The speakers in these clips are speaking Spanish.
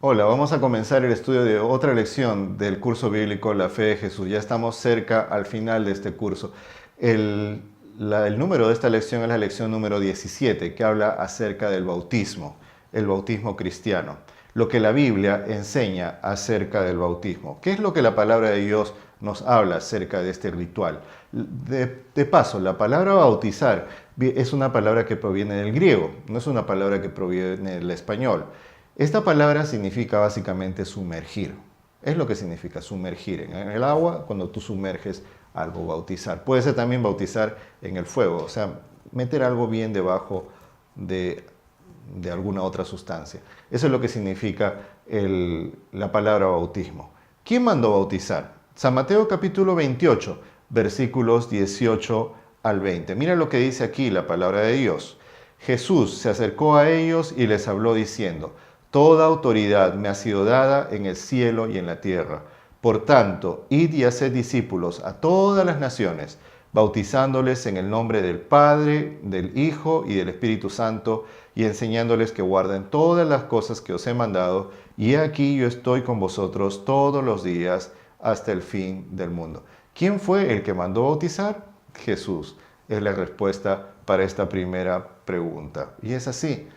Hola, vamos a comenzar el estudio de otra lección del curso bíblico La Fe de Jesús. Ya estamos cerca al final de este curso. El, el número de esta lección es la lección número 17, que habla acerca del bautismo, el bautismo cristiano. Lo que la Biblia enseña acerca del bautismo. ¿Qué es lo que la palabra de Dios nos habla acerca de este ritual? De paso, la palabra bautizar es una palabra que proviene del griego, no es una palabra que proviene del español. Esta palabra significa básicamente sumergir. Es lo que significa sumergir en el agua cuando tú sumerges algo, bautizar. Puede ser también bautizar en el fuego, o sea, meter algo bien debajo de alguna otra sustancia. Eso es lo que significa la palabra bautismo. ¿Quién mandó bautizar? San Mateo capítulo 28, versículos 18 al 20. Mira lo que dice aquí la palabra de Dios. Jesús se acercó a ellos y les habló diciendo: Toda autoridad me ha sido dada en el cielo y en la tierra. Por tanto, id y haced discípulos a todas las naciones, bautizándoles en el nombre del Padre, del Hijo y del Espíritu Santo, y enseñándoles que guarden todas las cosas que os he mandado, y he aquí yo estoy con vosotros todos los días hasta el fin del mundo. ¿Quién fue el que mandó bautizar? Jesús. Es la respuesta para esta primera pregunta. Y es así.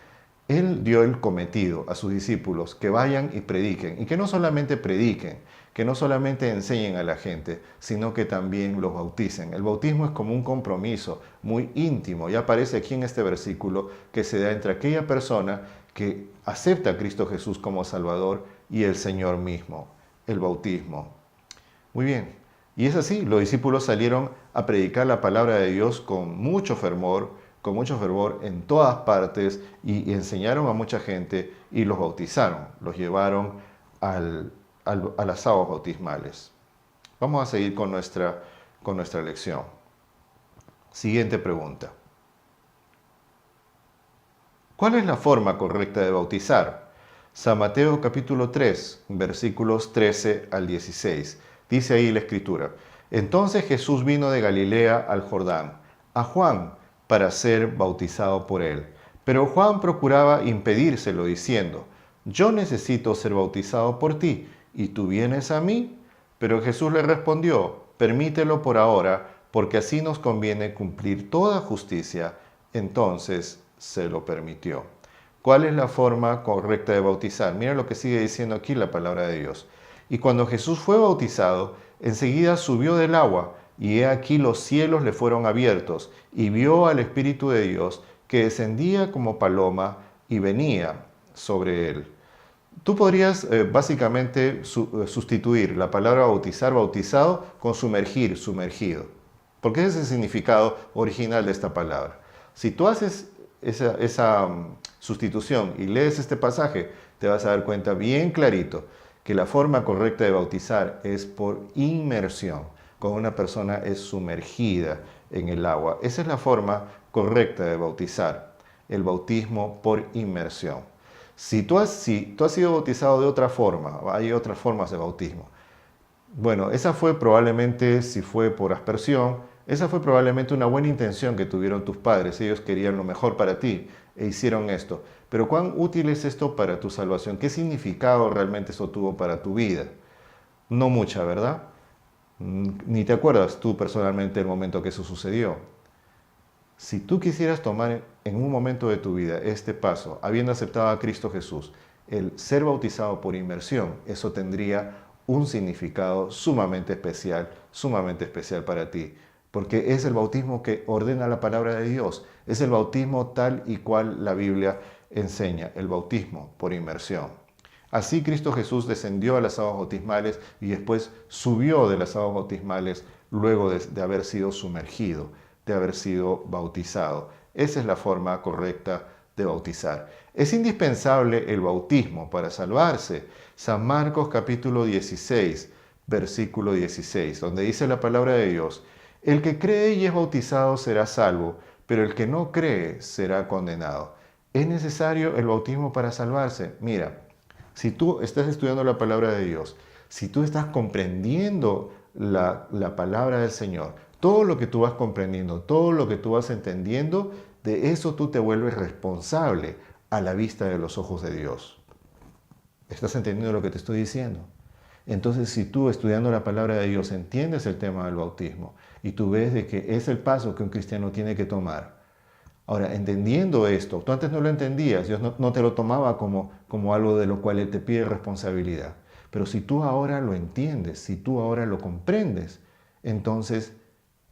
Él dio el cometido a sus discípulos que vayan y prediquen, y que no solamente prediquen, que no solamente enseñen a la gente, sino que también los bauticen. El bautismo es como un compromiso muy íntimo, ya aparece aquí en este versículo, que se da entre aquella persona que acepta a Cristo Jesús como Salvador y el Señor mismo, el bautismo. Muy bien, y es así, los discípulos salieron a predicar la palabra de Dios con mucho fervor en todas partes y enseñaron a mucha gente y los bautizaron, los llevaron a las aguas bautismales. Vamos a seguir con nuestra lección. Siguiente pregunta. ¿Cuál es la forma correcta de bautizar? San Mateo capítulo 3, versículos 13 al 16. Dice ahí la escritura: Entonces Jesús vino de Galilea al Jordán, a Juan, para ser bautizado por él. Pero Juan procuraba impedírselo, diciendo: Yo necesito ser bautizado por ti, ¿y tú vienes a mí? Pero Jesús le respondió: Permítelo por ahora, porque así nos conviene cumplir toda justicia. Entonces se lo permitió. ¿Cuál es la forma correcta de bautizar? Mira lo que sigue diciendo aquí la palabra de Dios. Y cuando Jesús fue bautizado, enseguida subió del agua, y he aquí los cielos le fueron abiertos, y vio al Espíritu de Dios que descendía como paloma y venía sobre él. Tú podrías básicamente sustituir la palabra bautizar, bautizado, con sumergir, sumergido. Porque ese es el significado original de esta palabra. Si tú haces esa sustitución y lees este pasaje, te vas a dar cuenta bien clarito que la forma correcta de bautizar es por inmersión, cuando una persona es sumergida en el agua. Esa es la forma correcta de bautizar, el bautismo por inmersión. Si tú has sido bautizado de otra forma, hay otras formas de bautismo. Bueno, esa fue probablemente, si fue por aspersión, esa fue probablemente una buena intención que tuvieron tus padres. Ellos querían lo mejor para ti e hicieron esto. Pero ¿cuán útil es esto para tu salvación? ¿Qué significado realmente eso tuvo para tu vida? No mucha, ¿verdad? Ni te acuerdas tú personalmente del momento que eso sucedió. Si tú quisieras tomar en un momento de tu vida este paso, habiendo aceptado a Cristo Jesús, el ser bautizado por inmersión, eso tendría un significado sumamente especial para ti. Porque es el bautismo que ordena la palabra de Dios. Es el bautismo tal y cual la Biblia enseña, el bautismo por inmersión. Así Cristo Jesús descendió a las aguas bautismales y después subió de las aguas bautismales luego de haber sido sumergido, de haber sido bautizado. Esa es la forma correcta de bautizar. Es indispensable el bautismo para salvarse. San Marcos capítulo 16, versículo 16, donde dice la palabra de Dios: El que cree y es bautizado será salvo, pero el que no cree será condenado. ¿Es necesario el bautismo para salvarse? Mira, si tú estás estudiando la palabra de Dios, si tú estás comprendiendo la palabra del Señor, todo lo que tú vas comprendiendo, todo lo que tú vas entendiendo, de eso tú te vuelves responsable a la vista de los ojos de Dios. ¿Estás entendiendo lo que te estoy diciendo? Entonces, si tú estudiando la palabra de Dios entiendes el tema del bautismo y tú ves de que es el paso que un cristiano tiene que tomar. Ahora, entendiendo esto, tú antes no lo entendías, Dios no te lo tomaba como algo de lo cual Él te pide responsabilidad. Pero si tú ahora lo entiendes, si tú ahora lo comprendes, entonces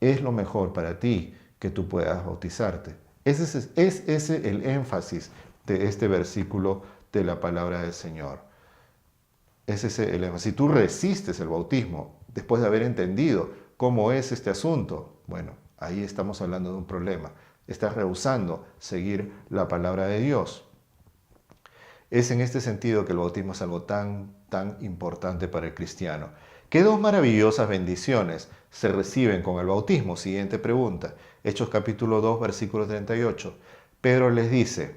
es lo mejor para ti que tú puedas bautizarte. Es ese el énfasis de este versículo de la palabra del Señor. Es ese el énfasis. Si tú resistes el bautismo después de haber entendido cómo es este asunto, bueno, ahí estamos hablando de un problema. Estás rehusando seguir la palabra de Dios. Es en este sentido que el bautismo es algo tan importante para el cristiano. ¿Qué dos maravillosas bendiciones se reciben con el bautismo? Siguiente pregunta. Hechos capítulo 2, versículo 38. Pedro les dice: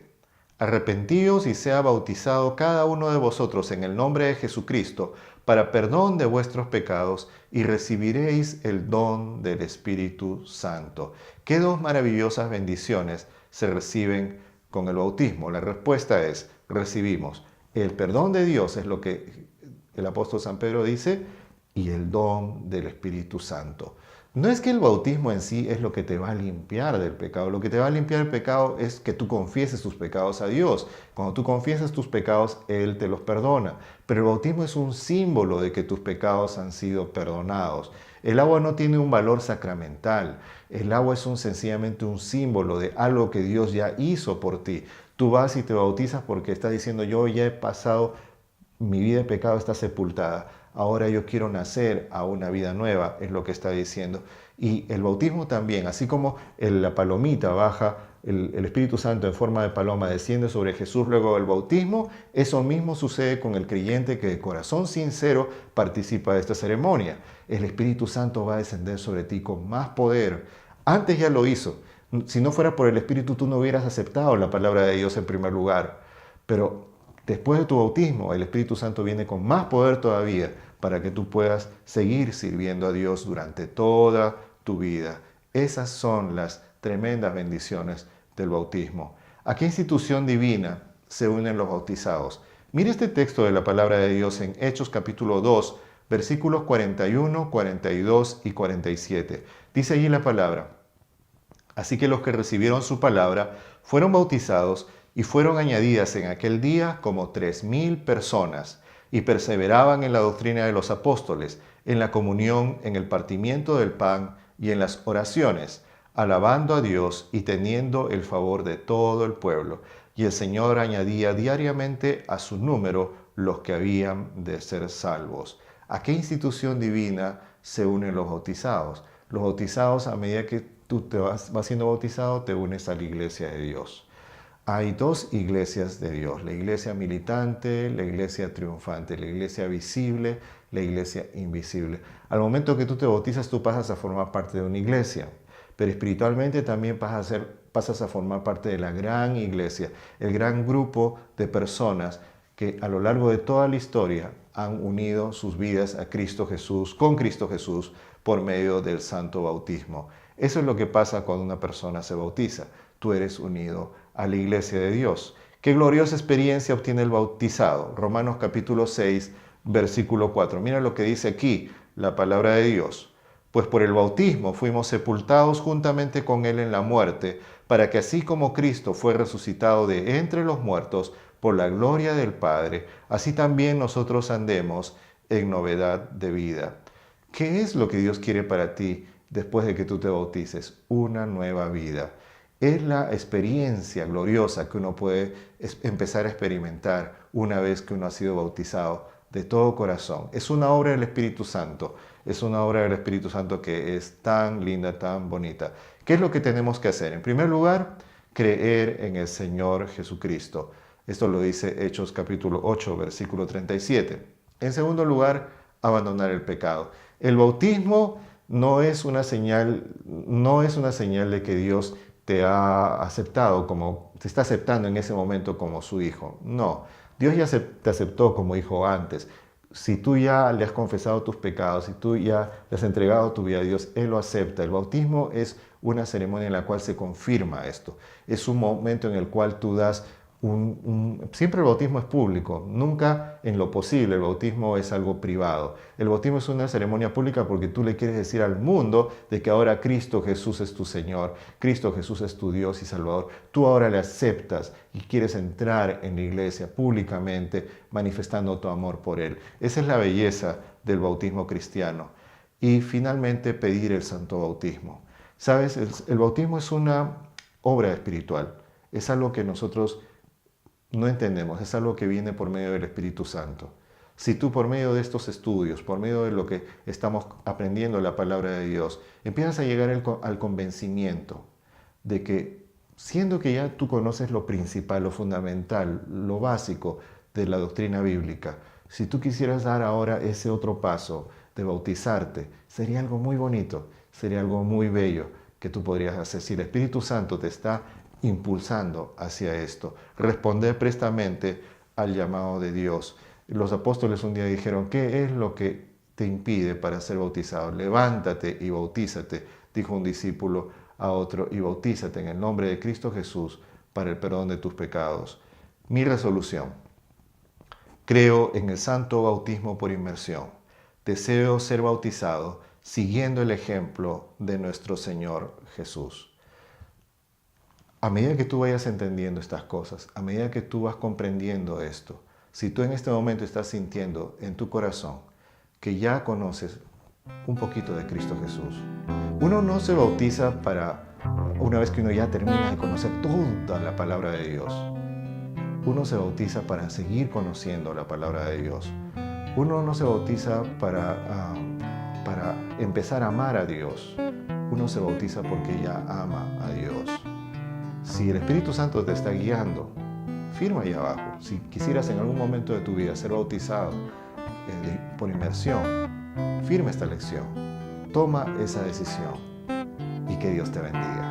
arrepentíos y sea bautizado cada uno de vosotros en el nombre de Jesucristo para perdón de vuestros pecados y recibiréis el don del Espíritu Santo. ¿Qué dos maravillosas bendiciones se reciben con el bautismo? La respuesta es: recibimos el perdón de Dios, es lo que el apóstol San Pedro dice, y el don del Espíritu Santo. No es que el bautismo en sí es lo que te va a limpiar del pecado. Lo que te va a limpiar el pecado es que tú confieses tus pecados a Dios. Cuando tú confiesas tus pecados, Él te los perdona. Pero el bautismo es un símbolo de que tus pecados han sido perdonados. El agua no tiene un valor sacramental. El agua es sencillamente un símbolo de algo que Dios ya hizo por ti. Tú vas y te bautizas porque estás diciendo: yo ya he pasado, mi vida de pecado está sepultada. Ahora yo quiero nacer a una vida nueva, es lo que está diciendo. Y el bautismo también, así como la palomita baja, el Espíritu Santo en forma de paloma desciende sobre Jesús luego del bautismo, eso mismo sucede con el creyente que de corazón sincero participa de esta ceremonia. El Espíritu Santo va a descender sobre ti con más poder. Antes ya lo hizo. Si no fuera por el Espíritu, tú no hubieras aceptado la palabra de Dios en primer lugar. Pero después de tu bautismo, el Espíritu Santo viene con más poder todavía para que tú puedas seguir sirviendo a Dios durante toda tu vida. Esas son las tremendas bendiciones del bautismo. ¿A qué institución divina se unen los bautizados? Mire este texto de la palabra de Dios en Hechos capítulo 2, versículos 41, 42 y 47. Dice allí la palabra: así que los que recibieron su palabra fueron bautizados, y fueron añadidas en aquel día como 3,000 personas, y perseveraban en la doctrina de los apóstoles, en la comunión, en el partimiento del pan y en las oraciones, alabando a Dios y teniendo el favor de todo el pueblo. Y el Señor añadía diariamente a su número los que habían de ser salvos. ¿A qué institución divina se unen los bautizados? Los bautizados, a medida que tú vas siendo bautizado, te unes a la iglesia de Dios. Hay dos iglesias de Dios: la iglesia militante, la iglesia triunfante, la iglesia visible, la iglesia invisible. Al momento que tú te bautizas, tú pasas a formar parte de una iglesia, pero espiritualmente también pasas a formar parte de la gran iglesia, el gran grupo de personas que a lo largo de toda la historia han unido sus vidas a Cristo Jesús, con Cristo Jesús, por medio del santo bautismo. Eso es lo que pasa cuando una persona se bautiza. Tú eres unido a la iglesia de Dios. ¿Qué gloriosa experiencia obtiene el bautizado? Romanos capítulo 6, versículo 4. Mira lo que dice aquí la palabra de Dios. Pues por el bautismo fuimos sepultados juntamente con Él en la muerte, para que así como Cristo fue resucitado de entre los muertos por la gloria del Padre, así también nosotros andemos en novedad de vida. ¿Qué es lo que Dios quiere para ti después de que tú te bautices? Una nueva vida. Es la experiencia gloriosa que uno puede empezar a experimentar una vez que uno ha sido bautizado de todo corazón. Es una obra del Espíritu Santo. Es una obra del Espíritu Santo que es tan linda, tan bonita. ¿Qué es lo que tenemos que hacer? En primer lugar, creer en el Señor Jesucristo. Esto lo dice Hechos capítulo 8, versículo 37. En segundo lugar, abandonar el pecado. El bautismo no es una señal de que Dios te ha aceptado, como te está aceptando en ese momento como su hijo. No, Dios ya te aceptó como hijo antes. Si tú ya le has confesado tus pecados, si tú ya le has entregado tu vida a Dios, Él lo acepta. El bautismo es una ceremonia en la cual se confirma esto. Es un momento en el cual tú das Siempre el bautismo es público, nunca en lo posible el bautismo es algo privado. El bautismo es una ceremonia pública porque tú le quieres decir al mundo de que ahora Cristo Jesús es tu Señor, Cristo Jesús es tu Dios y Salvador. Tú ahora le aceptas y quieres entrar en la iglesia públicamente manifestando tu amor por Él. Esa es la belleza del bautismo cristiano. Y finalmente pedir el santo bautismo. ¿Sabes? El bautismo es una obra espiritual, es algo que nosotros no entendemos, es algo que viene por medio del Espíritu Santo. Si tú por medio de estos estudios, por medio de lo que estamos aprendiendo la palabra de Dios, empiezas a llegar al convencimiento de que, siendo que ya tú conoces lo principal, lo fundamental, lo básico de la doctrina bíblica, si tú quisieras dar ahora ese otro paso de bautizarte, sería algo muy bonito, sería algo muy bello que tú podrías hacer. Si el Espíritu Santo te está impulsando hacia esto, responder prestamente al llamado de Dios. Los apóstoles un día dijeron, ¿qué es lo que te impide para ser bautizado? Levántate y bautízate, dijo un discípulo a otro, y bautízate en el nombre de Cristo Jesús para el perdón de tus pecados. Mi resolución: creo en el santo bautismo por inmersión. Deseo ser bautizado siguiendo el ejemplo de nuestro Señor Jesús. A medida que tú vayas entendiendo estas cosas, a medida que tú vas comprendiendo esto, si tú en este momento estás sintiendo en tu corazón que ya conoces un poquito de Cristo Jesús, uno no se bautiza una vez que uno ya termina de conocer toda la palabra de Dios. Uno se bautiza para seguir conociendo la palabra de Dios. Uno no se bautiza para empezar a amar a Dios. Uno se bautiza porque ya ama a Dios. Si el Espíritu Santo te está guiando, firma ahí abajo. Si quisieras en algún momento de tu vida ser bautizado por inmersión, firma esta lección. Toma esa decisión y que Dios te bendiga.